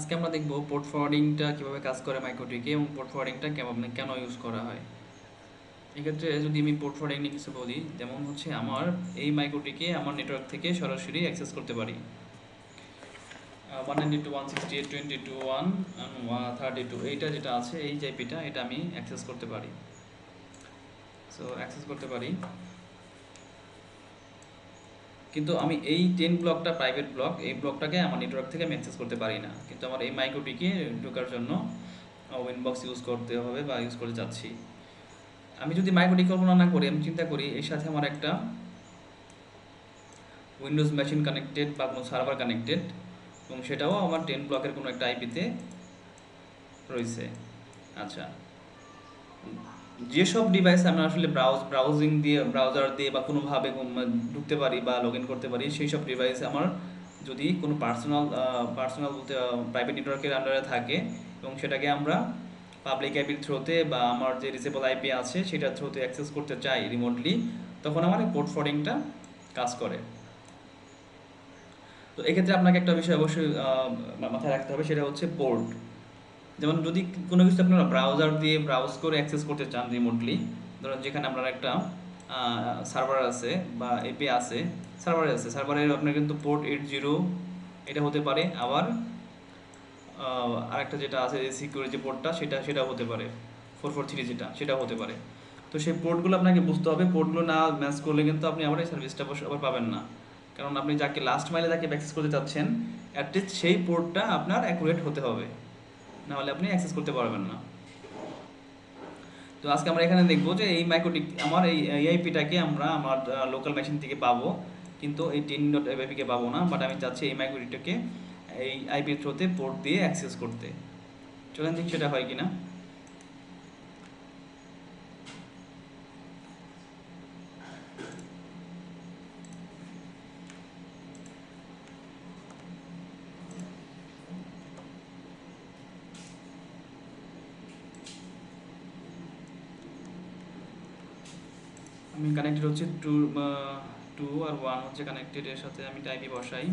আজকে আমরা দেখব পোর্ট ফরওয়ার্ডিংটা কীভাবে কাজ করে মাইক্রোটিকে এবং পোর্ট ফরওয়ার্ডিংটা কেন ইউজ করা হয়। এক্ষেত্রে যদি আমি পোর্ট ফরওয়ার্ডিং নিয়ে কিছু বলি, যেমন হচ্ছে আমার এই মাইক্রোটিকে আমার নেটওয়ার্ক থেকে সরাসরি অ্যাক্সেস করতে পারি 192.168.22.1 এইটা যেটা আছে এই আইপিটা এটা আমি অ্যাক্সেস করতে পারি। কিন্তু আমি এই 10 ব্লকটা প্রাইভেট ব্লক, এই ব্লকটাকে আমার নেটওয়ার্ক থেকে আমি অ্যাক্সেস করতে পারি না। কিন্তু আমার এই মাইক্রোটিকে ঢোকার জন্য উইনবক্স ইউজ করতে হবে বা ইউজ করে যাচ্ছি। আমি যদি মাইক্রোটি কল্পনা না করি, আমি চিন্তা করি এর সাথে আমার একটা উইন্ডোজ মেশিন কানেক্টেড বা কোনো সার্ভার কানেক্টেড, এবং সেটাও আমার 10 ব্লকের কোনো একটা আইপিতে রয়েছে। আচ্ছা, যেসব ডিভাইসে আমরা আসলে ব্রাউজার দিয়ে বা কোনোভাবে ঢুকতে পারি বা লগ ইন করতে পারি, সেই সব ডিভাইসে আমার যদি কোনো পার্সোনাল বলতে প্রাইভেট নেটওয়ার্কের আন্ডারে থাকে এবং সেটাকে আমরা পাবলিক আইপির থ্রুতে বা আমার যে রিচেবল আইপি আছে সেটার থ্রুতে অ্যাক্সেস করতে চাই রিমোটলি, তখন আমার এই পোর্ট ফরওয়ার্ডিংটা কাজ করে। তো এক্ষেত্রে আপনাকে একটা বিষয় অবশ্যই মাথায় রাখতে হবে, সেটা হচ্ছে পোর্ট। যেমন যদি কোনো কিছু আপনারা ব্রাউজার দিয়ে ব্রাউজ করে অ্যাক্সেস করতে চান রিমোটলি, ধরুন যেখানে আপনার একটা সার্ভার আছে বা এপি আছে, সার্ভারের আপনার কিন্তু পোর্ট 80 এটা হতে পারে, আবার আরেকটা যেটা আছে সিকিউরিটি পোর্টটা সেটা হতে পারে 443 সেটাও হতে পারে। তো সেই পোর্টগুলো আপনাকে বুঝতে হবে, পোর্টগুলো না ম্যাচ করলে কিন্তু আপনি আবার এই সার্ভিসটা আবার পাবেন না। কারণ আপনি যাকে লাস্ট মাইলে যাকে অ্যাক্সেস করতে চাচ্ছেন, অ্যাটলিস্ট সেই পোর্টটা আপনার অ্যাকুরেট হতে হবে, নাহলে আপনি অ্যাক্সেস করতে পারবেন না। তো আজকে আমরা এখানে দেখবো যে এই মাইক্রোটিক আমার এই আইপিটাকে আমরা আমার লোকাল মেশিন থেকে পাবো, কিন্তু এই 10.app-কে পাবো না। বাট আমি চাচ্ছি এই মাইক্রোটিকটাকে এই আইপির থ্রুতে পোর্ট দিয়ে অ্যাক্সেস করতে। চলেন দেখি সেটা হয় কিনা। আমি কানেক্টেড হচ্ছে 2 আর 1 হচ্ছে কানেক্টেড, এর সাথে আমি আইপি বসাই।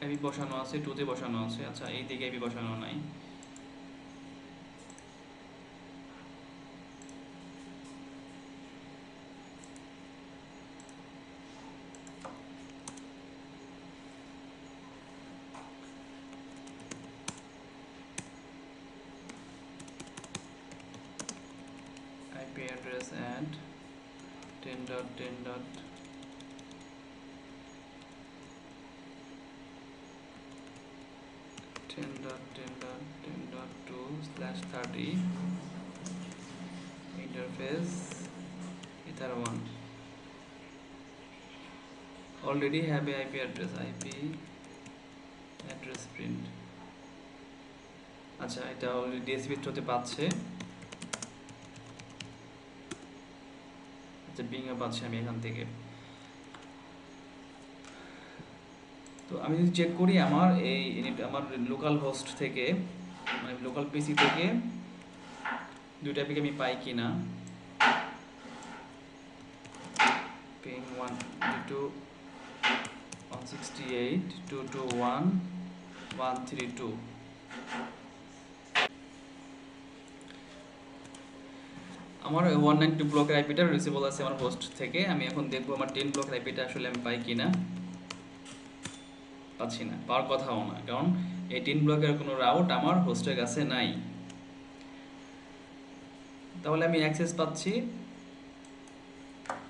আইপি বসানো আছে, 2-তে বসানো আছে। আচ্ছা, এই দিকে আইপি বসানো নাই। IP address add 10.10. .10.10.10.2/30 interface ether1 already have a IP address print. আচ্ছা, এটা অলরেডি ডিএসপি থ্রুতে পাচ্ছে। আচ্ছা, বিংয়ে পাচ্ছে আমি এখান থেকে। তো আমি যদি চেক করি আমার আমার লোকাল হোস্ট থেকে, মানে লোকাল পিসি থেকে দুইটা আইপি আমি পাই কিনা। পিং 192.168.221.132। আমার 192 ব্লকের আইপিটা রিসিভেবল আছে আমার হোস্ট থেকে। আমি এখন দেখবো আমার 10 ব্লকের আইপিটা আসলে আমি পাই কিনা। পাচ্ছি না, পাওয়ার কথাও না, কারণ এই 10 ব্লকের কোনো রাউট আমার হোস্টের কাছে নাই। তাহলে আমি অ্যাক্সেস পাচ্ছি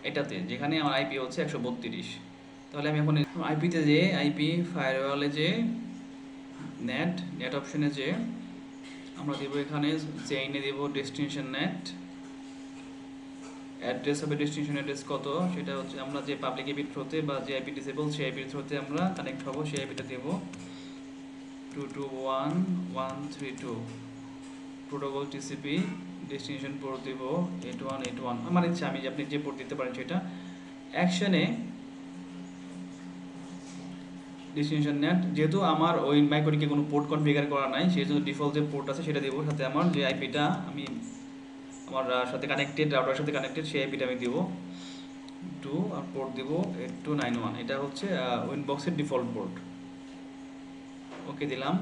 এটাতে, যেখানে আমার আইপি হচ্ছে 132। তাহলে আমি এখন আইপিতে যে আইপি ফায়ারওয়ালে যে নেট অপশনে যে আমরা দেবো, এখানে চেইনে দেবো ডেস্টিনেশন নেট অ্যাড্রেস হবে। ডেস্টিনেশন অ্যাড্রেস কত, সেটা হচ্ছে আমরা যে পাবলিক আইপির থ্রুতে বা যে আইপি ডিসেবল সেই আইপির থ্রুতে আমরা কানেক্ট হবো, সেই আইপিটা দেবো 221.132 প্রোটোকল টিসিপি। ডেস্টিনেশন পোর্ট দেব 8181, আমার ইচ্ছা আমি আপনি যে পোর্ট দিতে পারেন সেটা। অ্যাকশনে ডেস্টিনেশন নেট, যেহেতু আমার ওই মাইক্রোটিকে কোনো পোর্ট কনফিগার করা নাই, সেই জন্য ডিফল্ট যে পোর্ট আছে সেটা দেবো, সাথে আমার যে আইপিটা আমি আমার সাথে কানেক্টেড, রাউটারের সাথে কানেক্টেড, সেই আইপিটা আমি দেবো টু আর পোর্ট দিব 8291, এটা হচ্ছে উইনবক্সের ডিফল্ট পোর্ট। ওকে দিলাম।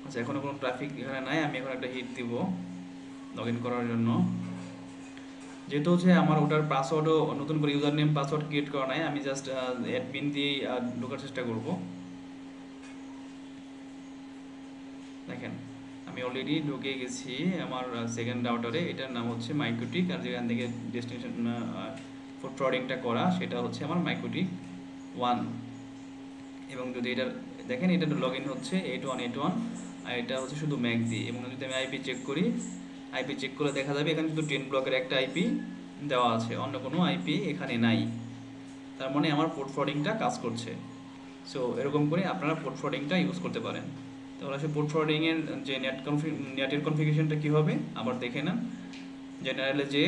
আচ্ছা, এখনো কোনো ট্রাফিক এখানে নাই, আমি এখন একটা হিট দিব লগ ইন করার জন্য। যেহেতু হচ্ছে আমার ওটার পাসওয়ার্ডও নতুন করে ইউজার নেম পাসওয়ার্ড ক্রিয়েট করা নাই, আমি জাস্ট অ্যাডমিন দিয়েই ঢোকার চেষ্টা করব। দেখেন আমি অলরেডি ঢুকে গেছি আমার সেকেন্ড রাউটারে, এটার নাম হচ্ছে মাইক্রোটিক, আর যেখান থেকে ডেস্টিনেশন ফুড ফরওয়ার্ডিংটা করা সেটা হচ্ছে আমার মাইক্রোটিক 1। এবং যদি এটা দেখেন, এটা লগ ইন হচ্ছে 8181, আর এটা হচ্ছে শুধু ম্যাক দিয়ে। এবং যদি আমি আইপি চেক করি, আইপি চেক করে দেখা যাবে এখানে শুধু 10 ব্লকের একটা আইপি দেওয়া আছে, অন্য কোনো আইপি এখানে নাই। তার মানে আমার পোর্ট ফরওয়ার্ডিংটা কাজ করছে। সো এরকম করে আপনারা পোর্ট ফরওয়ার্ডিংটা ইউজ করতে পারেন। তাহলে আসলে পোর্ট ফরওয়ার্ডিংয়ের যে নেটের কনফিগারেশনটা কী হবে আবার দেখে নেন। জেনারেলে যে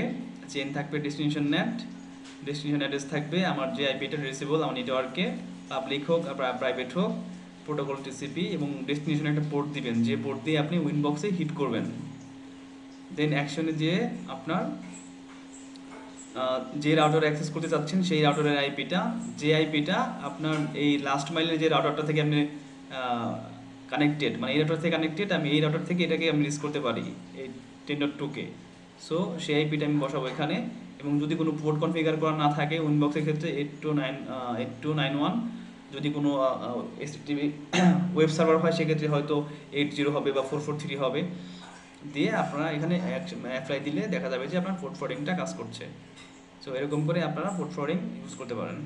চেন থাকবে ডেস্টিনেশন নেট, ডেস্টিনেশন অ্যাড্রেস থাকবে আমার যে আইপিটা রিসিভেবল আমার নেটওয়ার্কে, পাবলিক হোক আর প্রাইভেট হোক, প্রোটোকল টিসিপি, এবং ডেস্টিনেশনে একটা পোর্ট দিবেন, যে পোর্ট দিয়ে আপনি উইনবক্সে হিট করবেন। দেন অ্যাকশনে দিয়ে আপনার যে রাউটার অ্যাক্সেস করতে চাচ্ছেন সেই রাউটারের আইপিটা, যে আইপিটা আপনার এই লাস্ট মাইলের যে রাউটারটা থেকে আপনি কানেক্টেড, মানে এই রাউটার থেকে কানেক্টেড, আমি এই রাউটার থেকে এটাকে আমি রিচ করতে পারি এই 10.2-কে। সো সেই আইপিটা আমি বসাবো এখানে। এবং যদি কোনো পোর্ট কনফিগার করা না থাকে উইনবক্সের ক্ষেত্রে 8291, যদি কোনো এসটিপি ওয়েব সার্ভার হয় সেক্ষেত্রে হয়তো 80 হবে বা 443 হবে, দিয়ে আপনারা এখানে অ্যাপ্লাই দিলে দেখা যাবে যে আপনার পোর্ট ফরওয়ার্ডিংটা কাজ করছে। সো এরকম করে আপনারা পোর্ট ফরওয়ার্ডিং ইউজ করতে পারেন।